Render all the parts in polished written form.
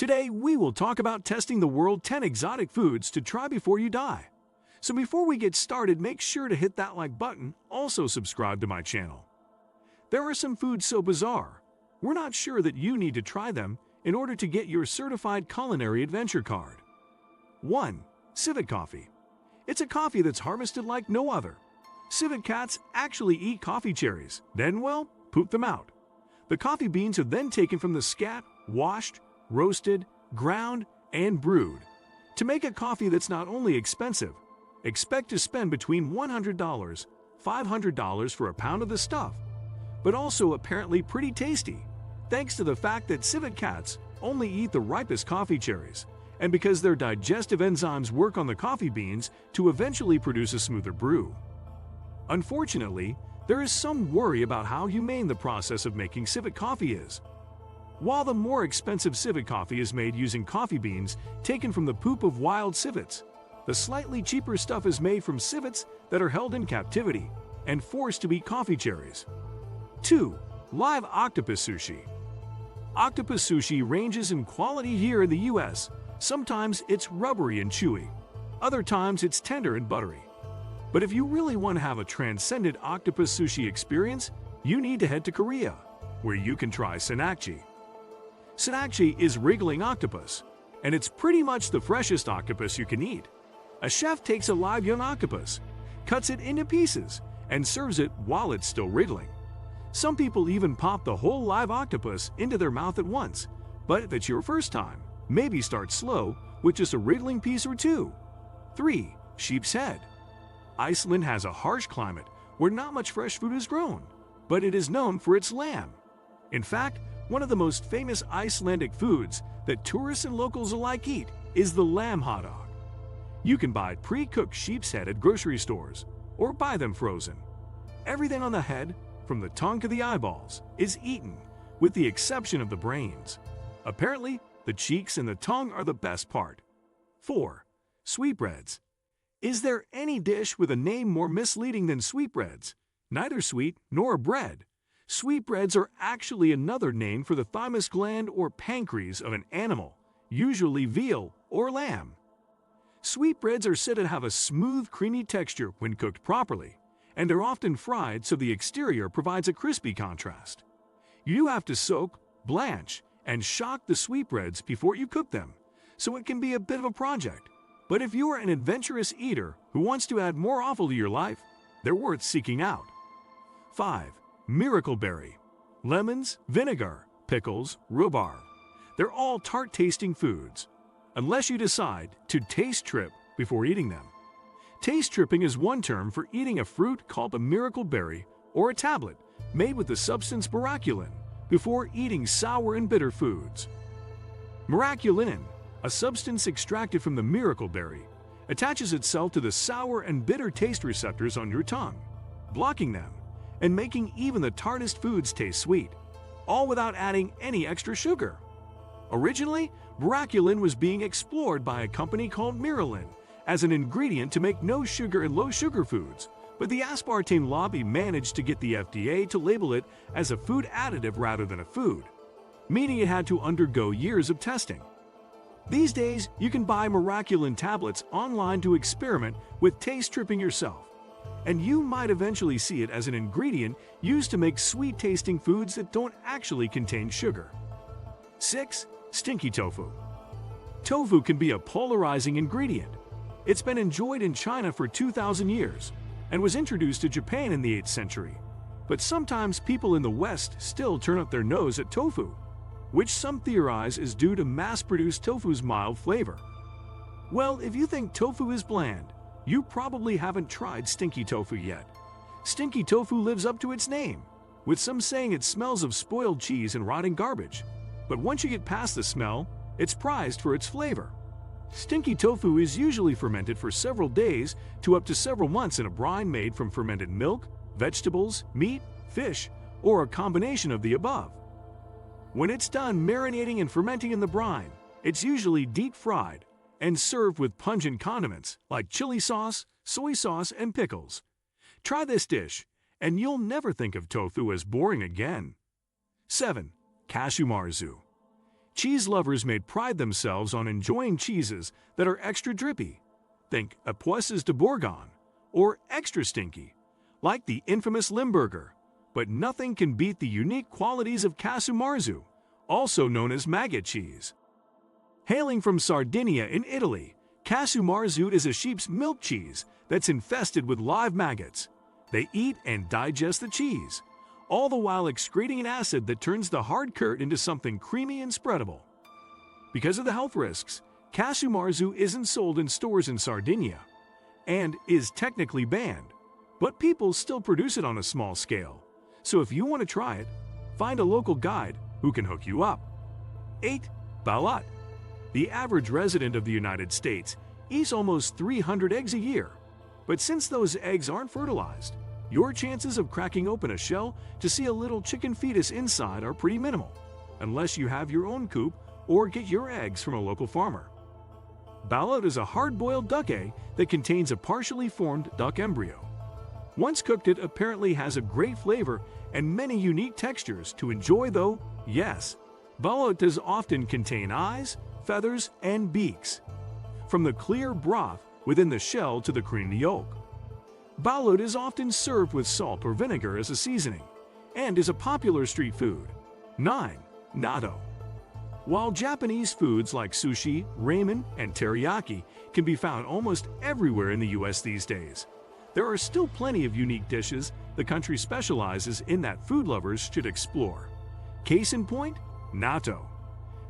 Today, we will talk about testing the world 10 exotic foods to try before you die. So before we get started, make sure to hit that like button, also subscribe to my channel. There are some foods so bizarre, we're not sure that you need to try them in order to get your certified culinary adventure card. 1. Civet coffee. It's a coffee that's harvested like no other. Civet cats actually eat coffee cherries, then, well, poop them out. The coffee beans are then taken from the scat, washed, roasted, ground, and brewed. To make a coffee that's not only expensive, expect to spend between $100, $500 for a pound of the stuff, but also apparently pretty tasty, thanks to the fact that civet cats only eat the ripest coffee cherries, and because their digestive enzymes work on the coffee beans to eventually produce a smoother brew. Unfortunately, there is some worry about how humane the process of making civet coffee is. While the more expensive civet coffee is made using coffee beans taken from the poop of wild civets, the slightly cheaper stuff is made from civets that are held in captivity and forced to eat coffee cherries. 2. Live octopus sushi. Octopus sushi ranges in quality here in the US. Sometimes it's rubbery and chewy. Other times it's tender and buttery. But if you really want to have a transcendent octopus sushi experience, you need to head to Korea, where you can try senakji. Senakji is wriggling octopus, and it's pretty much the freshest octopus you can eat. A chef takes a live young octopus, cuts it into pieces, and serves it while it's still wriggling. Some people even pop the whole live octopus into their mouth at once, but if it's your first time, maybe start slow with just a wriggling piece or two. 3. Sheep's head. Iceland has a harsh climate where not much fresh food is grown, but it is known for its lamb. In fact, one of the most famous Icelandic foods that tourists and locals alike eat is the lamb hot dog. You can buy pre-cooked sheep's head at grocery stores or buy them frozen. Everything on the head, from the tongue to the eyeballs, is eaten, with the exception of the brains. Apparently, the cheeks and the tongue are the best part. 4. Sweetbreads. Is there any dish with a name more misleading than sweetbreads? Neither sweet nor bread. Sweetbreads are actually another name for the thymus gland or pancreas of an animal, usually veal or lamb. Sweetbreads are said to have a smooth, creamy texture when cooked properly, and are often fried so the exterior provides a crispy contrast. You have to soak, blanch, and shock the sweetbreads before you cook them, so it can be a bit of a project. But if you are an adventurous eater who wants to add more offal to your life, they're worth seeking out. 5. Miracle berry. Lemons, vinegar, pickles, rhubarb. They're all tart-tasting foods, unless you decide to taste trip before eating them. Taste tripping is one term for eating a fruit called a miracle berry or a tablet made with the substance miraculin before eating sour and bitter foods. Miraculin, a substance extracted from the miracle berry, attaches itself to the sour and bitter taste receptors on your tongue, blocking them and making even the tartest foods taste sweet, all without adding any extra sugar. Originally, miraculin was being explored by a company called Miralin as an ingredient to make no sugar and low sugar foods, but the aspartame lobby managed to get the FDA to label it as a food additive rather than a food, meaning it had to undergo years of testing. These days, you can buy miraculin tablets online to experiment with taste tripping yourself, and you might eventually see it as an ingredient used to make sweet-tasting foods that don't actually contain sugar. 6. Stinky tofu. Tofu can be a polarizing ingredient. It's been enjoyed in China for 2,000 years and was introduced to Japan in the 8th century. But sometimes people in the West still turn up their nose at tofu, which some theorize is due to mass-produced tofu's mild flavor. Well, if you think tofu is bland, you probably haven't tried stinky tofu yet. Stinky tofu lives up to its name, with some saying it smells of spoiled cheese and rotting garbage. But once you get past the smell, it's prized for its flavor. Stinky tofu is usually fermented for several days to up to several months in a brine made from fermented milk, vegetables, meat, fish, or a combination of the above. When it's done marinating and fermenting in the brine, it's usually deep-fried and served with pungent condiments like chili sauce, soy sauce, and pickles. Try this dish, and you'll never think of tofu as boring again. 7. Casu marzu. Cheese lovers may pride themselves on enjoying cheeses that are extra drippy. Think Poisses de Bourgogne or extra stinky, like the infamous Limburger. But nothing can beat the unique qualities of Casu marzu, also known as maggot cheese. Hailing from Sardinia in Italy, Casu marzu is a sheep's milk cheese that's infested with live maggots. They eat and digest the cheese, all the while excreting an acid that turns the hard curd into something creamy and spreadable. Because of the health risks, Casu marzu isn't sold in stores in Sardinia and is technically banned, but people still produce it on a small scale. So if you want to try it, find a local guide who can hook you up. 8. Balut. The average resident of the United States eats almost 300 eggs a year. But since those eggs aren't fertilized, your chances of cracking open a shell to see a little chicken fetus inside are pretty minimal, unless you have your own coop or get your eggs from a local farmer. Balut is a hard-boiled duck egg that contains a partially formed duck embryo. Once cooked, it apparently has a great flavor and many unique textures to enjoy, though, yes, balut does often contain eyes, feathers, and beaks. From the clear broth within the shell to the creamy yolk. Balut is often served with salt or vinegar as a seasoning and is a popular street food. 9. Natto. While Japanese foods like sushi, ramen, and teriyaki can be found almost everywhere in the US these days, there are still plenty of unique dishes the country specializes in that food lovers should explore. Case in point, natto.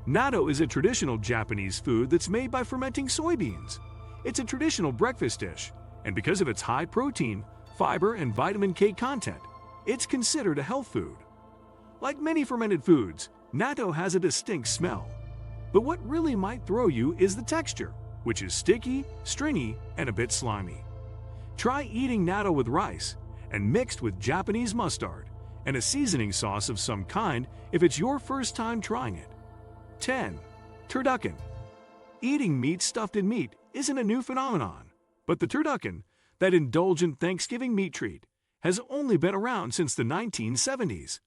Natto is a traditional Japanese food that's made by fermenting soybeans. It's a traditional breakfast dish, and because of its high protein, fiber, and vitamin K content, it's considered a health food. Like many fermented foods, natto has a distinct smell. But what really might throw you is the texture, which is sticky, stringy, and a bit slimy. Try eating natto with rice and mixed with Japanese mustard and a seasoning sauce of some kind if it's your first time trying it. 10. Turducken. Eating meat stuffed in meat isn't a new phenomenon, but the turducken, that indulgent Thanksgiving meat treat, has only been around since the 1970s.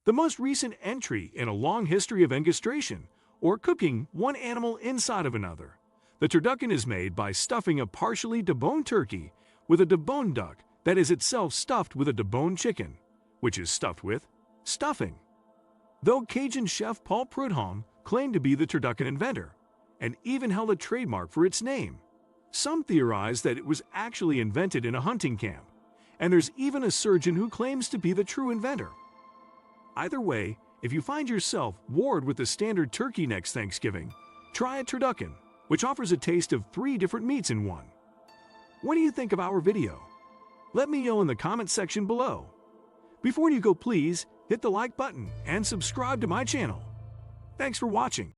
The most recent entry in a long history of engastration, or cooking one animal inside of another. The turducken is made by stuffing a partially deboned turkey with a deboned duck that is itself stuffed with a deboned chicken, which is stuffed with stuffing. Though Cajun chef Paul Prudhomme claimed to be the turducken inventor, and even held a trademark for its name, some theorize that it was actually invented in a hunting camp, and there's even a surgeon who claims to be the true inventor. Either way, if you find yourself bored with the standard turkey next Thanksgiving, try a turducken, which offers a taste of 3 different meats in one. What do you think of our video? Let me know in the comment section below. Before you go, please hit the like button and subscribe to my channel. Thanks for watching.